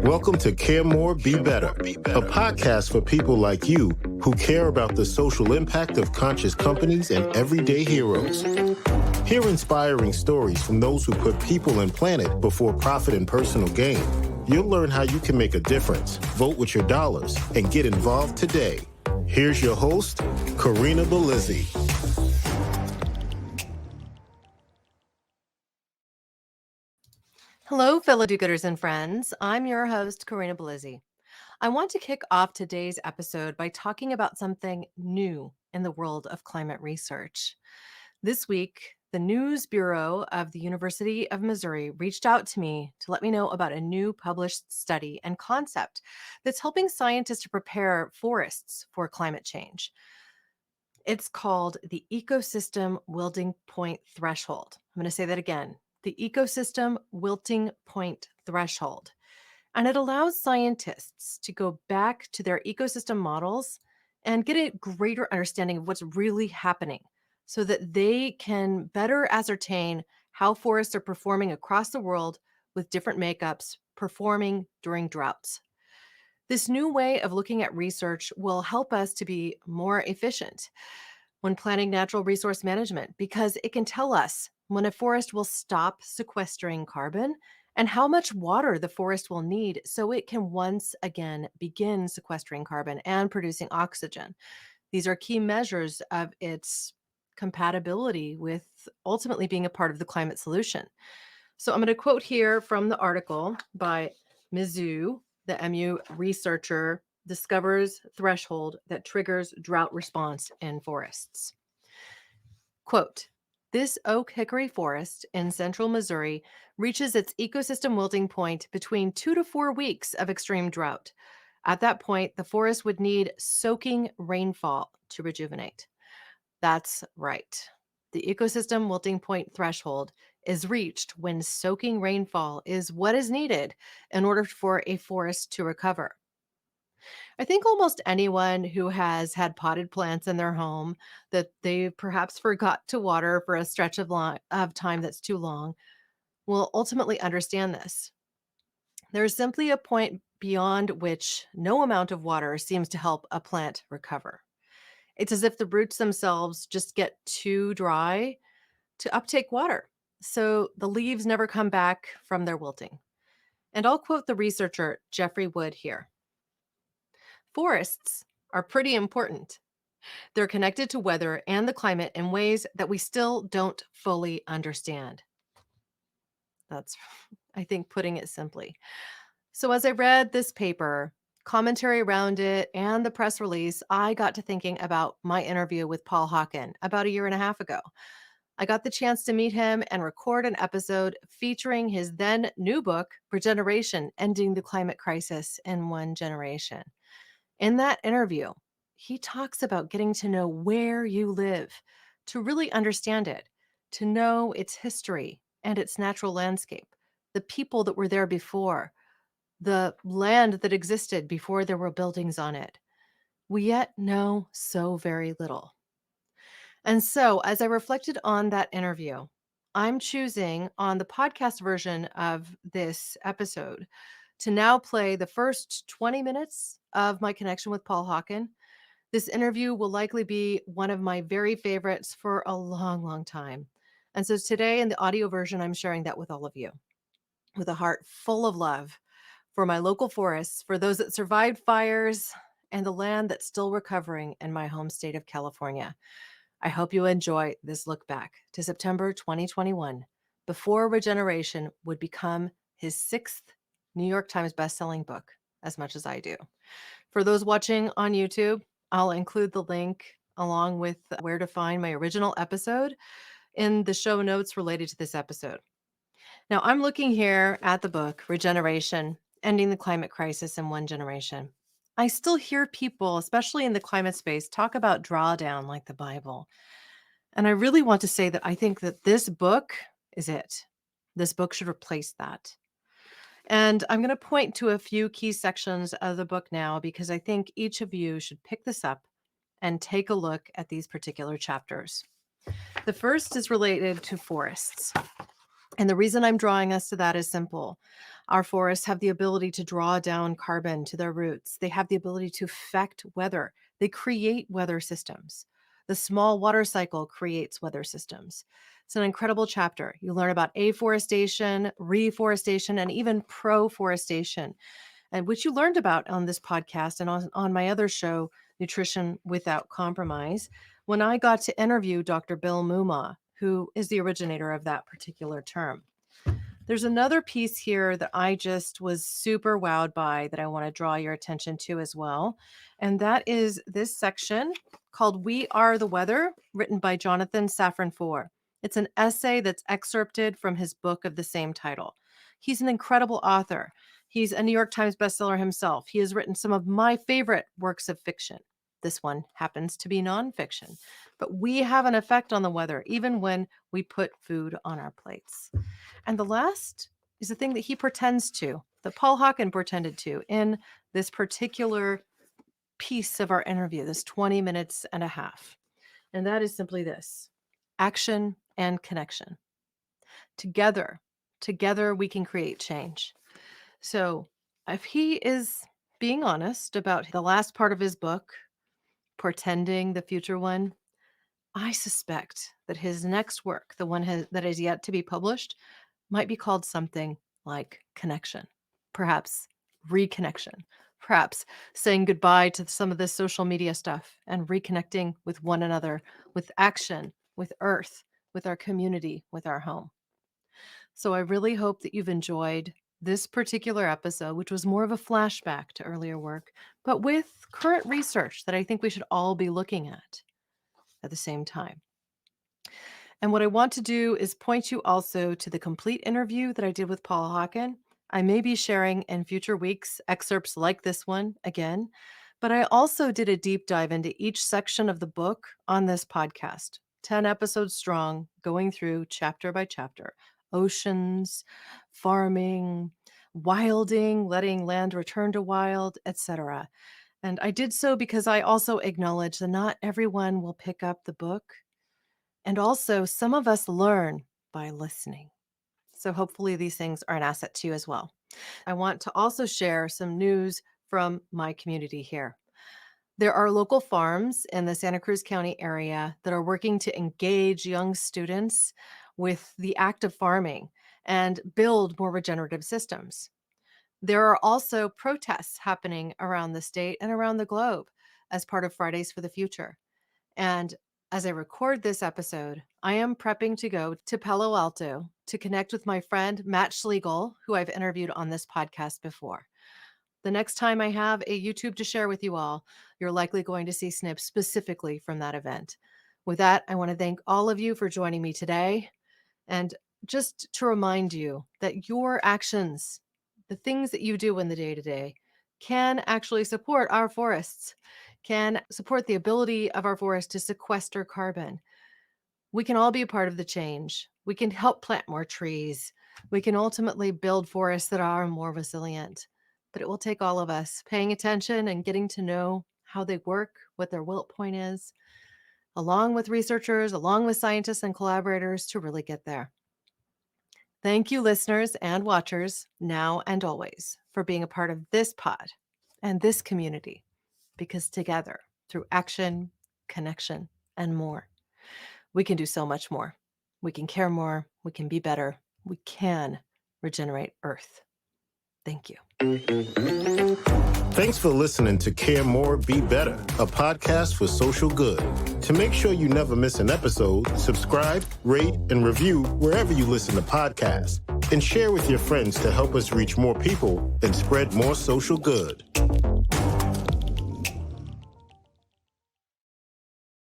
Welcome to Care More, Be Better, a podcast for people like you who care about the social impact of conscious companies and everyday heroes. Hear inspiring stories from those who put people and planet before profit and personal gain. You'll learn how you can make a difference, vote with your dollars, and get involved today. Here's your host, Karina Belizzi. Hello, fellow do-gooders and friends. I'm your host, Karina Belizzi. I want to kick off today's episode by talking about something new in the world of climate research. This week, the News Bureau of the University of Missouri reached out to me to let me know about a new published study and concept that's helping scientists to prepare forests for climate change. It's called the Ecosystem Wilting Point Threshold. I'm going to say that again. The Ecosystem Wilting Point Threshold. And it allows scientists to go back to their ecosystem models and get a greater understanding of what's really happening so that they can better ascertain how forests are performing across the world with different makeups, performing during droughts. This new way of looking at research will help us to be more efficient when planning natural resource management because it can tell us when a forest will stop sequestering carbon and how much water the forest will need so it can once again begin sequestering carbon and producing oxygen. These are key measures of its compatibility with ultimately being a part of the climate solution. So I'm going to quote here from the article by Mizzou, the MU researcher discovers threshold that triggers drought response in forests. Quote, this oak hickory forest in central Missouri reaches its ecosystem wilting point between 2 to 4 weeks of extreme drought. At that point, the forest would need soaking rainfall to rejuvenate. That's right. The ecosystem wilting point threshold is reached when soaking rainfall is what is needed in order for a forest to recover. I think almost anyone who has had potted plants in their home that they perhaps forgot to water for a stretch of time that's too long will ultimately understand this. There is simply a point beyond which no amount of water seems to help a plant recover. It's as if the roots themselves just get too dry to uptake water, so the leaves never come back from their wilting. And I'll quote the researcher Jeffrey Wood here. Forests are pretty important. They're connected to weather and the climate in ways that we still don't fully understand. That's, I think, putting it simply. So as I read this paper, commentary around it, and the press release, I got to thinking about my interview with Paul Hawken about a year and a half ago. I got the chance to meet him and record an episode featuring his then new book, Regeneration, Ending the Climate Crisis in One Generation. In that interview, he talks about getting to know where you live, to really understand it, to know its history and its natural landscape, the people that were there before, the land that existed before there were buildings on it. We yet know so very little. And so, as I reflected on that interview, I'm choosing on the podcast version of this episode to now play the first 20 minutes of my connection with Paul Hawken. This interview will likely be one of my very favorites for a long, long time. And so today in the audio version, I'm sharing that with all of you with a heart full of love for my local forests, for those that survived fires, and the land that's still recovering in my home state of California. I hope you enjoy this look back to September 2021, before Regeneration would become his 6th New York Times bestselling book, as much as I do. For those watching on YouTube, I'll include the link along with where to find my original episode in the show notes related to this episode. Now, I'm looking here at the book, Regeneration, Ending the Climate Crisis in One Generation. I still hear people, especially in the climate space, talk about drawdown like the Bible. And I really want to say that I think that this book is it. This book should replace that. And I'm going to point to a few key sections of the book now because I think each of you should pick this up and take a look at these particular chapters. The first is related to forests. And the reason I'm drawing us to that is simple. Our forests have the ability to draw down carbon to their roots. They have the ability to affect weather. They create weather systems. The small water cycle creates weather systems. It's an incredible chapter. You learn about afforestation, reforestation, and even proforestation, and which you learned about on this podcast and on my other show, Nutrition Without Compromise, when I got to interview Dr. Bill Muma, who is the originator of that particular term. There's another piece here that I just was super wowed by that I want to draw your attention to as well. And that is this section called We Are the Weather, written by Jonathan Safran Foer. It's an essay that's excerpted from his book of the same title. He's an incredible author. He's a New York Times bestseller himself. He has written some of my favorite works of fiction. This one happens to be nonfiction. But we have an effect on the weather, even when we put food on our plates. And the last is the thing that he pretends to, that Paul Hawken pretended to in this particular piece of our interview, this 20 minutes and a half. And that is simply this: action and connection. Together we can create change. So if he is being honest about the last part of his book, Pretending the Future One, I suspect that his next work, the one that is yet to be published, might be called something like Connection, perhaps Reconnection, perhaps saying goodbye to some of this social media stuff and reconnecting with one another, with action, with Earth, with our community, with our home. So I really hope that you've enjoyed this particular episode, which was more of a flashback to earlier work, but with current research that I think we should all be looking at the same time. And what I want to do is point you also to the complete interview that I did with Paul Hawken. I may be sharing in future weeks excerpts like this one again, but I also did a deep dive into each section of the book on this podcast, 10 episodes strong, going through chapter by chapter: oceans, farming, wilding, letting land return to wild, etc. And I did so because I also acknowledge that not everyone will pick up the book. And also, some of us learn by listening. So hopefully these things are an asset to you as well. I want to also share some news from my community here. There are local farms in the Santa Cruz County area that are working to engage young students with the act of farming and build more regenerative systems. There are also protests happening around the state and around the globe as part of Fridays for the Future. And as I record this episode, I am prepping to go to Palo Alto to connect with my friend Matt Schlegel, who I've interviewed on this podcast before. The next time I have a YouTube to share with you all, you're likely going to see snips specifically from that event. With that, I want to thank all of you for joining me today. And just to remind you that your actions, the things that you do in the day-to-day, can actually support our forests, can support the ability of our forests to sequester carbon. We can all be a part of the change. We can help plant more trees. We can ultimately build forests that are more resilient. But it will take all of us paying attention and getting to know how they work, what their wilt point is, along with researchers, along with scientists and collaborators to really get there. Thank you, listeners and watchers, now and always, for being a part of this pod and this community, because together, through action, connection, and more, we can do so much more. We can care more. We can be better. We can regenerate Earth. Thank you. Thanks for listening to Care More, Be Better, a podcast for social good. To make sure you never miss an episode, subscribe, rate, and review wherever you listen to podcasts, and share with your friends to help us reach more people and spread more social good.